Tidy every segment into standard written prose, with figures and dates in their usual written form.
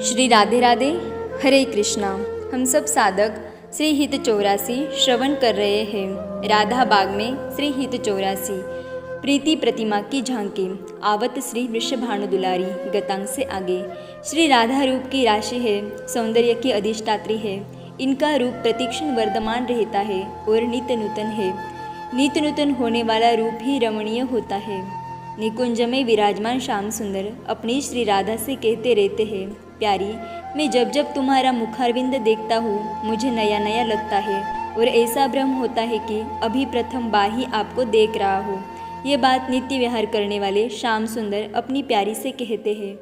श्री राधे राधे, हरे कृष्णा। हम सब साधक श्री हित 84 श्रवण कर रहे हैं। राधा बाग में श्री हित 84 प्रीति प्रतिमा की झांकी। आवत श्री वृषभानु दुलारी। गतांग से आगे श्री राधा रूप की राशि है, सौंदर्य की अधिष्ठात्री है। इनका रूप प्रतिक्षण वर्धमान रहता है और नित्य नूतन है। नित्य नूतन होने वाला रूप ही रमणीय होता है। निकुंज में विराजमान श्याम सुंदर अपनी श्री राधा से कहते रहते हैं, प्यारी, मैं जब जब तुम्हारा मुखारविंद देखता हूँ मुझे नया नया लगता है और ऐसा भ्रम होता है कि अभी प्रथम बार ही आपको देख रहा हूँ। ये बात नित्य विहार करने वाले श्याम सुंदर अपनी प्यारी से कहते हैं।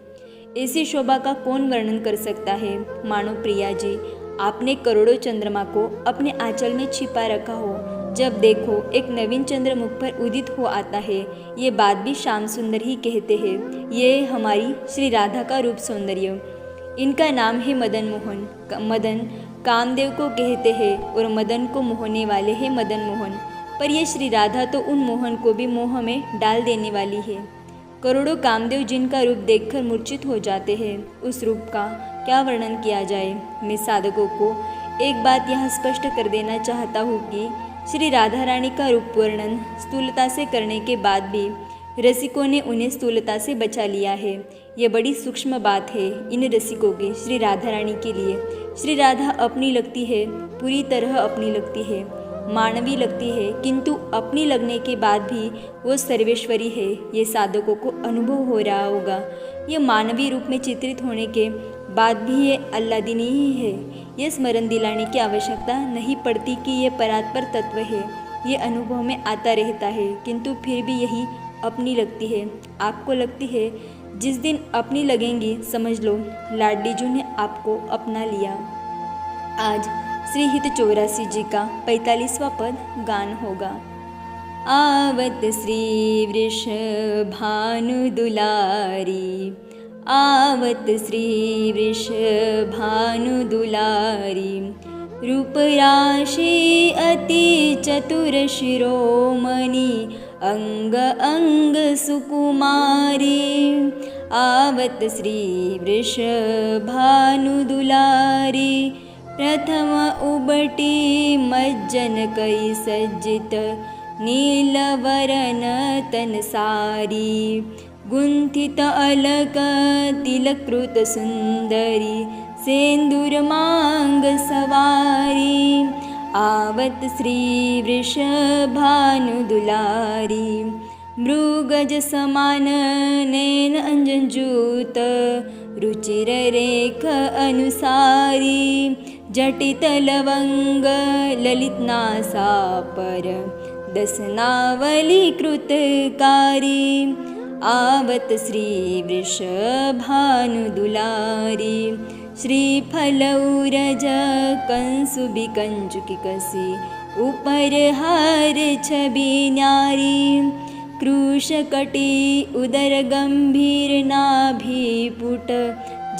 ऐसी शोभा का कौन वर्णन कर सकता है। मानो प्रिया जी, आपने करोड़ों चंद्रमा को अपने आंचल में छिपा रखा हो। जब देखो एक नवीन चंद्र मुख पर उदित हो आता है। ये बात भी श्याम सुंदर ही कहते हैं। ये हमारी श्री राधा का रूप सौंदर्य। इनका नाम है मदन मोहन। मदन कामदेव को कहते हैं और मदन को मोहने वाले हैं मदन मोहन। पर यह श्री राधा तो उन मोहन को भी मोह में डाल देने वाली है। करोड़ों कामदेव जिनका रूप देखकर मूर्छित हो जाते हैं, उस रूप का क्या वर्णन किया जाए। मैं साधकों को एक बात यहाँ स्पष्ट कर देना चाहता हूँ कि श्री राधा रानी का रूप वर्णन स्थूलता से करने के बाद भी रसिकों ने उन्हें स्थूलता से बचा लिया है। यह बड़ी सूक्ष्म बात है इन रसिकों की श्री राधा रानी के लिए। श्री राधा अपनी लगती है, पूरी तरह अपनी लगती है, मानवी लगती है, किंतु अपनी लगने के बाद भी वो सर्वेश्वरी है। ये साधकों को अनुभव हो रहा होगा। ये मानवीय रूप में चित्रित होने के बाद भी ये अल्लादीनी ही है। ये स्मरण दिलाने की आवश्यकता नहीं पड़ती कि ये परात्पर तत्व है। ये अनुभव में आता रहता है, किंतु फिर भी यही अपनी लगती है। आपको लगती है, जिस दिन अपनी लगेंगी समझ लो लाडली जू ने आपको अपना लिया। आज श्री हित 84 जी का 45वां पद गान होगा। आवत श्री वृषभानु दुलारी, आवत श्री वृषभानु दुलारी, रूप राशि अति चतुर शिरोमणि, अंग अंग सुकुमारी। आवत श्री वृषभानु दुलारी, प्रथम उबटी मज्जन कई सज्जित, नीलवरन तन सारी, गुंथित अलक तिलकृत सुंदरी, सेंदूर मांग सवारी। आवत श्री वृषभानु दुलारी, मृगज समान नैन अंजनजूत, रुचिर रेख अनुसारी, जटित लवंग ललित नासा पर, दसनावली कृतकारी। आवत श्री वृषभानु दुलारी, श्रीफल उरज कंसुबि कंजुकी कसी, ऊपर हार छवि न्यारी, क्रूशकटी उदर गंभीर नाभिपुट,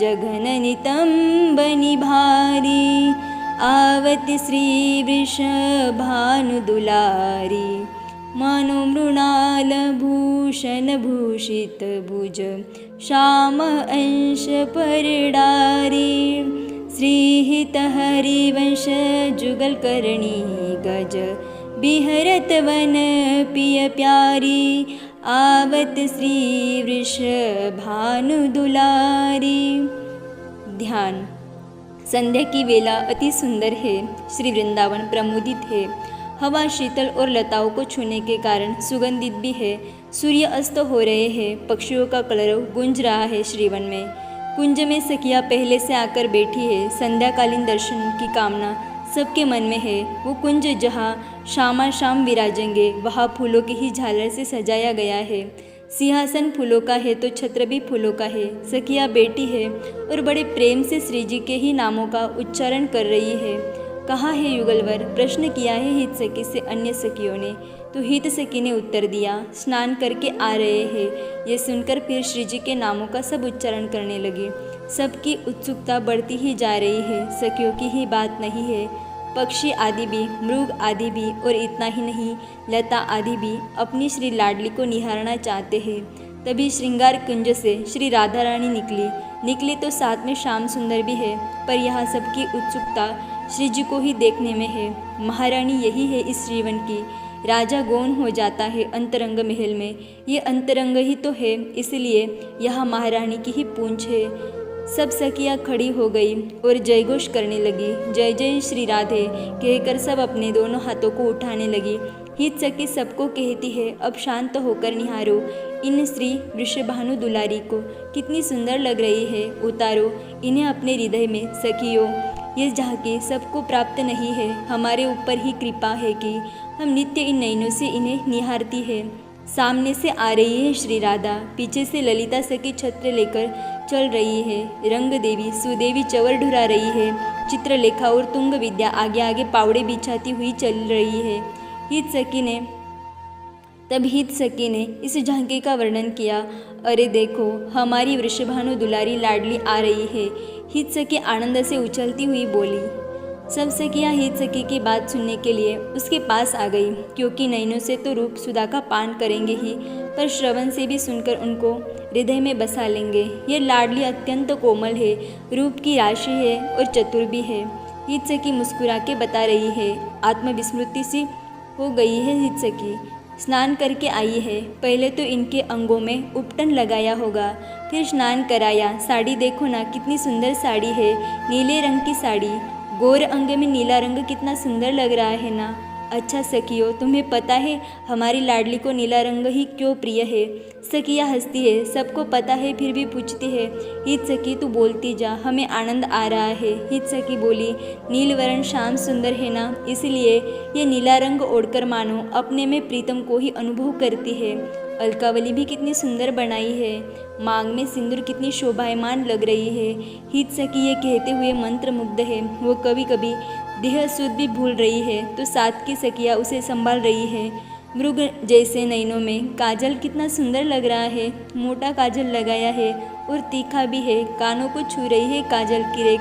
जघन नितंबनि भारी। आवत श्री वृषभानु दुलारी, मनो मृणाल भूषण भूषित भुज, श्याम अंश परडारी, श्रीहित हरिवंश जुगल करणी गज, बिहरत वन पिय प्यारी। आवत श्री वृषभानु दुलारी। ध्यान। संध्या की वेला अति सुंदर है। श्री वृंदावन प्रमुदित है। हवा शीतल और लताओं को छूने के कारण सुगंधित भी है। सूर्य अस्त हो रहे हैं। पक्षियों का कलरव गूंज रहा है श्रीवन में। कुंज में सखिया पहले से आकर बैठी है। संध्याकालीन दर्शन की कामना सबके मन में है। वो कुंज जहाँ शामा शाम विराजेंगे, वहाँ फूलों की ही झालर से सजाया गया है। सिंहासन फूलों का है तो छत्र भी फूलों का है। सखिया बेटी है और बड़े प्रेम से श्री जी के ही नामों का उच्चारण कर रही है। कहाँ है युगलवर, प्रश्न किया है हित सखी से अन्य सखियों ने। तो हित सखी ने उत्तर दिया, स्नान करके आ रहे हैं। ये सुनकर फिर श्री जी के नामों का सब उच्चारण करने लगे। सबकी उत्सुकता बढ़ती ही जा रही है। सखियों की ही बात नहीं है, पक्षी आदि भी, मृग आदि भी, और इतना ही नहीं, लता आदि भी अपनी श्री लाडली को निहारना चाहते हैं। तभी श्रृंगार कुंज से श्री राधा रानी निकली। निकले तो साथ में श्याम सुंदर भी है, पर यहाँ सबकी उत्सुकता श्री जी को ही देखने में है। महारानी यही है इस जीवन की। राजा गौन हो जाता है अंतरंग महल में, ये अंतरंग ही तो है, इसलिए यहाँ महारानी की ही पूंछ है। सब सखियाँ खड़ी हो गई और जयघोष करने लगी। जय जय श्री राधे कहकर सब अपने दोनों हाथों को उठाने लगी। हित सखी सबको कहती है, अब शांत होकर निहारो इन श्री वृषभानु दुलारी को, कितनी सुंदर लग रही है। उतारो इन्हें अपने हृदय में सखियों। ये झांकी सबको प्राप्त नहीं है, हमारे ऊपर ही कृपा है कि हम नित्य इन नयनों से इन्हें निहारती है। सामने से आ रही है श्री राधा, पीछे से ललिता सखी छत्र लेकर चल रही है। रंग देवी सुदेवी चवर ढुरा रही है। चित्रलेखा और तुंग विद्या आगे आगे पावड़े बिछाती हुई चल रही है। हित सखी ने इस झांकी का वर्णन किया। अरे देखो, हमारी वृषभानु दुलारी लाडली आ रही है। हित सखी आनंद से उछलती हुई बोली। सब सखियाँ हित सखी की बात सुनने के लिए उसके पास आ गई, क्योंकि नयनों से तो रूप सुधा का पान करेंगे ही, पर श्रवण से भी सुनकर उनको हृदय में बसा लेंगे। ये लाडली अत्यंत कोमल है, रूप की राशि है और चतुर भी है। हित सखी मुस्कुरा के बता रही है। आत्मविस्मृति सी हो गई है हित सखी। स्नान करके आई है। पहले तो इनके अंगों में उपटन लगाया होगा, फिर स्नान कराया। साड़ी देखो ना, कितनी सुंदर साड़ी है, नीले रंग की साड़ी। गोर अंग में नीला रंग कितना सुंदर लग रहा है ना। अच्छा सखियों, तुम्हें पता है हमारी लाडली को नीला रंग ही क्यों प्रिय है? सखिया हंसती है। सबको पता है फिर भी पूछती है। हित सखी तू बोलती जा, हमें आनंद आ रहा है। हित सखी बोली, नीलवर्ण श्याम सुंदर है ना, इसलिए ये नीला रंग ओढ़कर मानो अपने में प्रीतम को ही अनुभव करती है। अलकावली भी कितनी सुंदर बनाई है, मांग में सिंदूर कितनी शोभायमान लग रही है। हित सखी ये कहते हुए मंत्र मुग्ध है। वो कभी कभी देह सुध भी भूल रही है तो साथ की सखिया उसे संभाल रही है। मृग जैसे नयनों में काजल कितना सुंदर लग रहा है। मोटा काजल लगाया है और तीखा भी है। कानों को छू रही है काजल की रेख।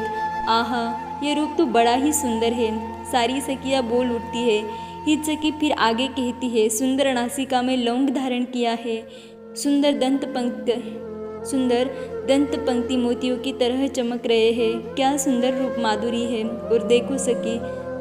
आहा, ये रूप तो बड़ा ही सुंदर है। सारी सखिया बोल उठती है। हित सखी फिर आगे कहती है, सुंदर नासिका में लौंग धारण किया है। सुंदर दंत पंक्ति मोतियों की तरह चमक रहे हैं। क्या सुंदर रूप माधुरी है। और देखो सखी,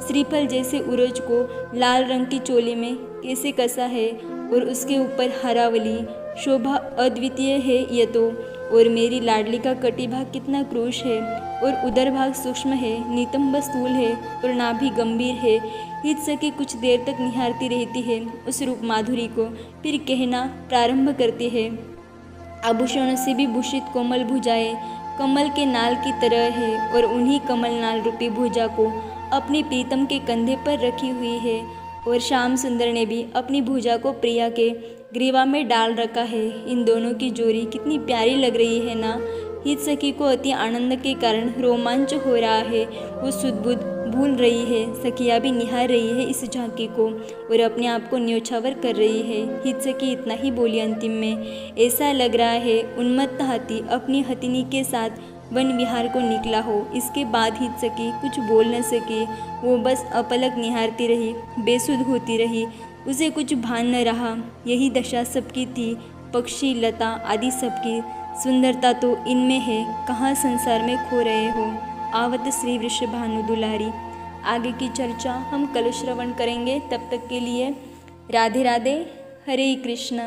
श्रीफल जैसे उरोज को लाल रंग की चोली में कैसे कसा है, और उसके ऊपर हरावली शोभा अद्वितीय है ये तो। और मेरी लाडली का कटिभाग कितना क्रूश है, और उदर भाग सूक्ष्म है, नितंब स्थूल है और नाभि गंभीर है। हित सखी कुछ देर तक निहारती रहती है उस रूप माधुरी को, फिर कहना प्रारंभ करती है। आभूषणों से भी भूषित कोमल भुजाएं कमल के नाल की तरह है, और उन्हीं कमल नाल रूपी भुजा को अपने प्रीतम के कंधे पर रखी हुई है। और श्याम सुंदर ने भी अपनी भुजा को प्रिया के ग्रीवा में डाल रखा है। इन दोनों की जोड़ी कितनी प्यारी लग रही है ना। हित सखी को अति आनंद के कारण रोमांच हो रहा है। वो सुध-बुध भूल रही है। सखिया भी निहार रही है इस झांकी को और अपने आप को न्योछावर कर रही है। हित सखी इतना ही बोली अंतिम में। ऐसा लग रहा है उन्मत्त हाथी अपनी हथिनी के साथ वन विहार को निकला हो। इसके बाद हित सखी कुछ बोल न सकी। वो बस अपलक निहारती रही, बेसुध होती रही। उसे कुछ भान न रहा। यही दशा सबकी थी। पक्षी, लता आदि सबकी सुंदरता तो इनमें है, कहाँ संसार में खो रहे हो। आवत श्री वृषभानु दुलारी। आगे की चर्चा हम कल श्रवण करेंगे। तब तक के लिए राधे राधे, हरे कृष्ण।